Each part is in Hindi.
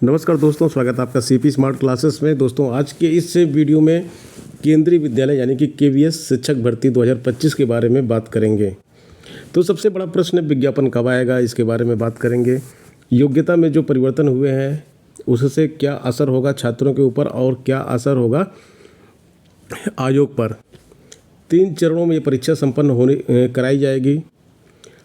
नमस्कार दोस्तों, स्वागत है आपका सीपी स्मार्ट क्लासेस में। दोस्तों, आज के इस वीडियो में केंद्रीय विद्यालय यानी कि केवीएस शिक्षक भर्ती 2025 के बारे में बात करेंगे। तो सबसे बड़ा प्रश्न है, विज्ञापन कब आएगा, इसके बारे में बात करेंगे। योग्यता में जो परिवर्तन हुए हैं उससे क्या असर होगा छात्रों के ऊपर और क्या असर होगा आयोग पर। 3 चरणों में ये परीक्षा संपन्न कराई जाएगी।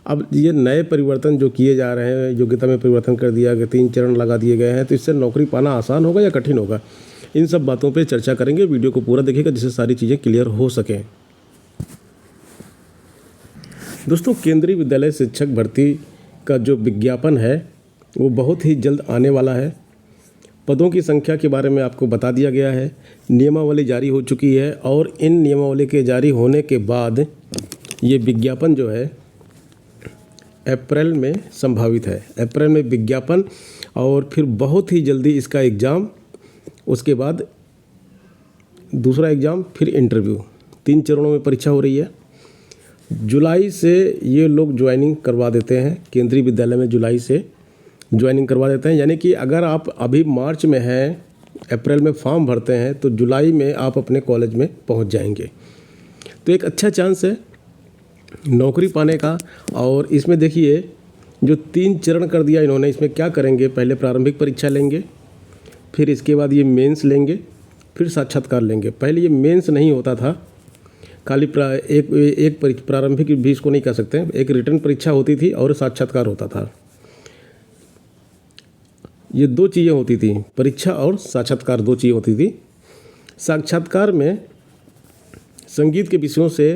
अब ये नए परिवर्तन जो किए जा रहे हैं, योग्यता में परिवर्तन कर दिया गया, 3 चरण लगा दिए गए हैं, तो इससे नौकरी पाना आसान होगा या कठिन होगा, इन सब बातों पे चर्चा करेंगे। वीडियो को पूरा देखिएगा जिससे सारी चीज़ें क्लियर हो सकें। दोस्तों, केंद्रीय विद्यालय शिक्षक भर्ती का जो विज्ञापन है वो बहुत ही जल्द आने वाला है। पदों की संख्या के बारे में आपको बता दिया गया है। नियमावली जारी हो चुकी है और इन नियमावली के जारी होने के बाद ये विज्ञापन जो है अप्रैल में संभावित है। अप्रैल में विज्ञापन और फिर बहुत ही जल्दी इसका एग्ज़ाम, उसके बाद दूसरा एग्ज़ाम, फिर इंटरव्यू। 3 चरणों में परीक्षा हो रही है। जुलाई से ये लोग ज्वाइनिंग करवा देते हैं, केंद्रीय विद्यालय में जुलाई से ज्वाइनिंग करवा देते हैं। यानी कि अगर आप अभी मार्च में हैं, अप्रैल में फॉर्म भरते हैं तो जुलाई में आप अपने कॉलेज में पहुंच जाएंगे। तो एक अच्छा चांस है नौकरी पाने का। और इसमें देखिए जो 3 चरण कर दिया इन्होंने, इसमें क्या करेंगे, पहले प्रारंभिक परीक्षा लेंगे, फिर इसके बाद ये मेंस लेंगे, फिर साक्षात्कार लेंगे। पहले ये मेंस नहीं होता था, खाली एक प्रारंभिक भी इसको नहीं कह सकते, एक रिटर्न परीक्षा होती थी और साक्षात्कार होता था। ये 2 चीज़ें होती थी, परीक्षा और साक्षात्कार 2 चीज़ें होती थी। साक्षात्कार में संगीत के विषयों से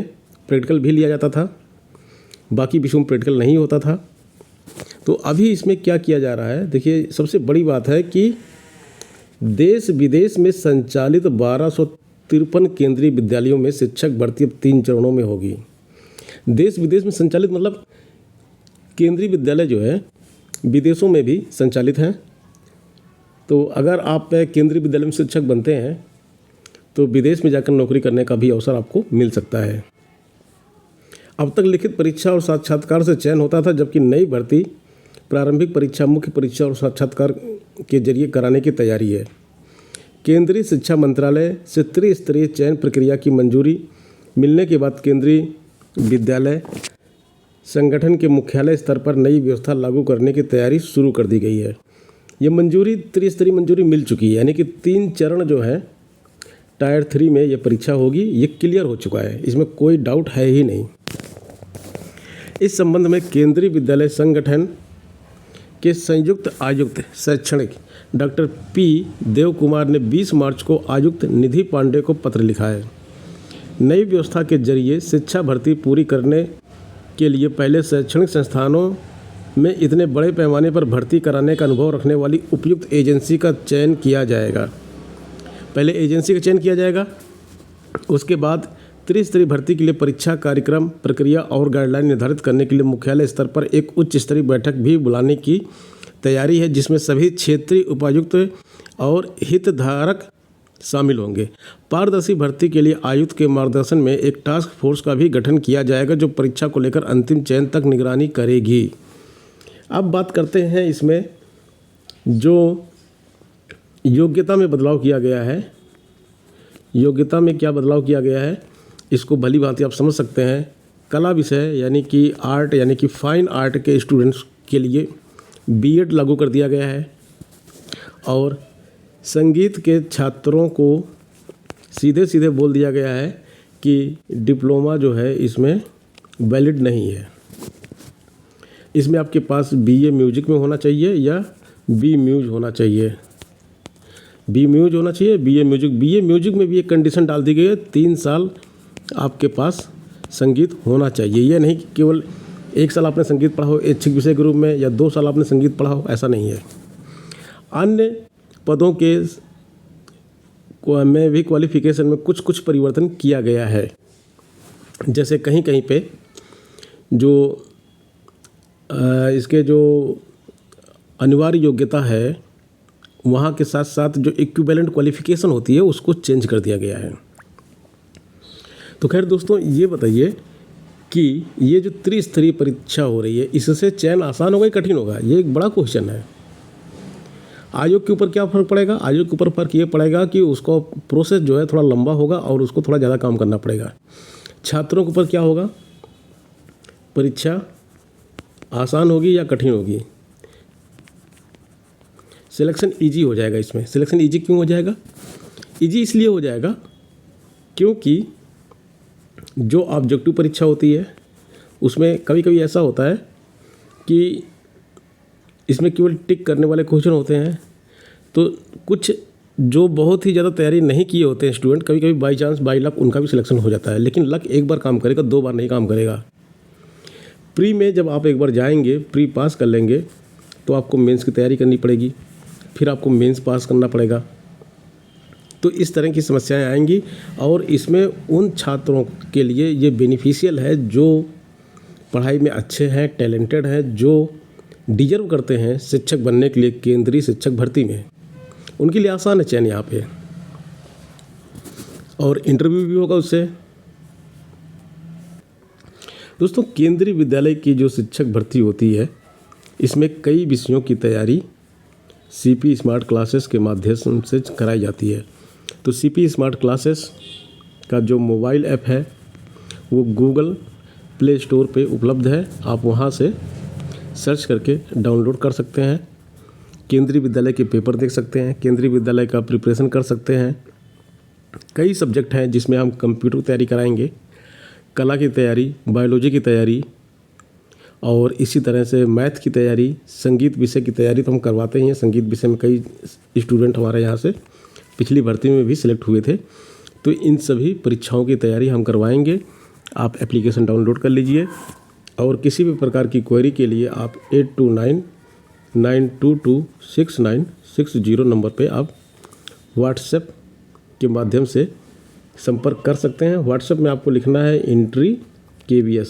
प्रैक्टिकल भी लिया जाता था, बाकी विषयों में प्रैक्टिकल नहीं होता था। तो अभी इसमें क्या किया जा रहा है, देखिए सबसे बड़ी बात है कि देश विदेश में संचालित 1253 केंद्रीय विद्यालयों में शिक्षक भर्ती अब 3 चरणों में होगी। देश विदेश में संचालित मतलब केंद्रीय विद्यालय जो है विदेशों में भी संचालित हैं। तो अगर आप केंद्रीय विद्यालय में शिक्षक बनते हैं तो विदेश में जाकर नौकरी करने का भी अवसर आपको मिल सकता है। अब तक लिखित परीक्षा और साक्षात्कार से चयन होता था, जबकि नई भर्ती प्रारंभिक परीक्षा, मुख्य परीक्षा और साक्षात्कार के जरिए कराने की तैयारी है। केंद्रीय शिक्षा मंत्रालय से त्रिस्तरीय चयन प्रक्रिया की मंजूरी मिलने के बाद केंद्रीय विद्यालय संगठन के मुख्यालय स्तर पर नई व्यवस्था लागू करने की तैयारी शुरू कर दी गई है। ये मंजूरी, त्रिस्तरीय मंजूरी मिल चुकी है, यानी कि 3 चरण जो है टायर 3 में ये परीक्षा होगी, ये क्लियर हो चुका है, इसमें कोई डाउट है ही नहीं। इस संबंध में केंद्रीय विद्यालय संगठन के संयुक्त आयुक्त शैक्षणिक डॉक्टर पी देव कुमार ने 20 मार्च को आयुक्त निधि पांडे को पत्र लिखा है। नई व्यवस्था के जरिए शिक्षा भर्ती पूरी करने के लिए पहले शैक्षणिक संस्थानों में इतने बड़े पैमाने पर भर्ती कराने का अनुभव रखने वाली उपयुक्त एजेंसी का चयन किया जाएगा। पहले एजेंसी का चयन किया जाएगा, उसके बाद त्रिस्तरीय भर्ती के लिए परीक्षा कार्यक्रम, प्रक्रिया और गाइडलाइन निर्धारित करने के लिए मुख्यालय स्तर पर एक उच्च स्तरीय बैठक भी बुलाने की तैयारी है, जिसमें सभी क्षेत्रीय उपायुक्त और हितधारक शामिल होंगे। पारदर्शी भर्ती के लिए आयुक्त के मार्गदर्शन में एक टास्क फोर्स का भी गठन किया जाएगा, जो परीक्षा को लेकर अंतिम चयन तक निगरानी करेगी। अब बात करते हैं इसमें जो योग्यता में बदलाव किया गया है। योग्यता में क्या बदलाव किया गया है इसको भली भांति आप समझ सकते हैं। कला विषय यानी कि आर्ट, यानी कि फाइन आर्ट के स्टूडेंट्स के लिए बीएड लागू कर दिया गया है और संगीत के छात्रों को सीधे सीधे बोल दिया गया है कि डिप्लोमा जो है इसमें वैलिड नहीं है। इसमें आपके पास बीए म्यूजिक में होना चाहिए या बी म्यूज होना चाहिए, बी म्यूज होना चाहिए, बीए म्यूजिक में भी एक कंडीशन डाल दी गई है, 3 साल आपके पास संगीत होना चाहिए। यह नहीं कि केवल 1 साल आपने संगीत पढ़ा हो ऐच्छिक विषय के रूप में या 2 साल आपने संगीत पढ़ा हो, ऐसा नहीं है। अन्य पदों के में भी क्वालिफिकेशन में कुछ परिवर्तन किया गया है। जैसे कहीं कहीं पे जो इसके जो अनिवार्य योग्यता है वहाँ के साथ साथ जो इक्विवेलेंट क्वालिफिकेशन होती है उसको चेंज कर दिया गया है। तो खैर दोस्तों, ये बताइए कि ये जो त्रिस्तरीय परीक्षा हो रही है इससे चयन आसान होगा या कठिन होगा, ये एक बड़ा क्वेश्चन है। आयोग के ऊपर क्या फ़र्क पड़ेगा? आयोग के ऊपर फ़र्क ये पड़ेगा कि उसको प्रोसेस जो है थोड़ा लंबा होगा और उसको थोड़ा ज़्यादा काम करना पड़ेगा। छात्रों के ऊपर क्या होगा? परीक्षा आसान होगी या कठिन होगी? सिलेक्शन इजी हो जाएगा इसमें। सिलेक्शन इजी क्यों हो जाएगा? इजी इसलिए हो जाएगा क्योंकि जो ऑब्जेक्टिव परीक्षा होती है उसमें कभी कभी ऐसा होता है कि इसमें केवल टिक करने वाले क्वेश्चन होते हैं, तो कुछ जो बहुत ही ज़्यादा तैयारी नहीं किए होते हैं स्टूडेंट, कभी कभी बाई चांस बाई लक उनका भी सिलेक्शन हो जाता है। लेकिन लक एक बार काम करेगा, 2 बार नहीं काम करेगा। प्री में जब आप एक बार जाएंगे, प्री पास कर लेंगे, तो आपको मेंस की तैयारी करनी पड़ेगी, फिर आपको मेंस पास करना पड़ेगा। तो इस तरह की समस्याएं आएंगी और इसमें उन छात्रों के लिए ये बेनिफिशियल है जो पढ़ाई में अच्छे हैं, टैलेंटेड हैं, जो डिजर्व करते हैं शिक्षक बनने के लिए केंद्रीय शिक्षक भर्ती में। उनके लिए आसान है चयन यहाँ पे, और इंटरव्यू भी होगा उससे। दोस्तों, केंद्रीय विद्यालय की जो शिक्षक भर्ती होती है इसमें कई विषयों की तैयारी सीपी स्मार्ट क्लासेस के माध्यम से कराई जाती है। तो सीपी स्मार्ट क्लासेस का जो मोबाइल ऐप है वो गूगल प्ले स्टोर पे उपलब्ध है। आप वहाँ से सर्च करके डाउनलोड कर सकते हैं। केंद्रीय विद्यालय के पेपर देख सकते हैं, केंद्रीय विद्यालय का प्रिपरेशन कर सकते हैं। कई सब्जेक्ट हैं जिसमें हम कंप्यूटर की तैयारी कराएंगे, कला की तैयारी, बायोलॉजी की तैयारी, और इसी तरह से मैथ की तैयारी, संगीत विषय की तैयारी तो हम करवाते ही हैं। संगीत विषय में कई स्टूडेंट हमारे यहाँ से पिछली भर्ती में भी सिलेक्ट हुए थे। तो इन सभी परीक्षाओं की तैयारी हम करवाएंगे। आप एप्लीकेशन डाउनलोड कर लीजिए और किसी भी प्रकार की क्वेरी के लिए आप 8299226960 नंबर पे आप व्हाट्सएप के माध्यम से संपर्क कर सकते हैं। व्हाट्सएप में आपको लिखना है एंट्री KVS,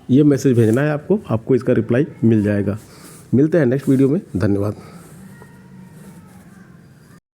ये मैसेज भेजना है आपको इसका रिप्लाई मिल जाएगा। मिलते हैं नेक्स्ट वीडियो में। धन्यवाद।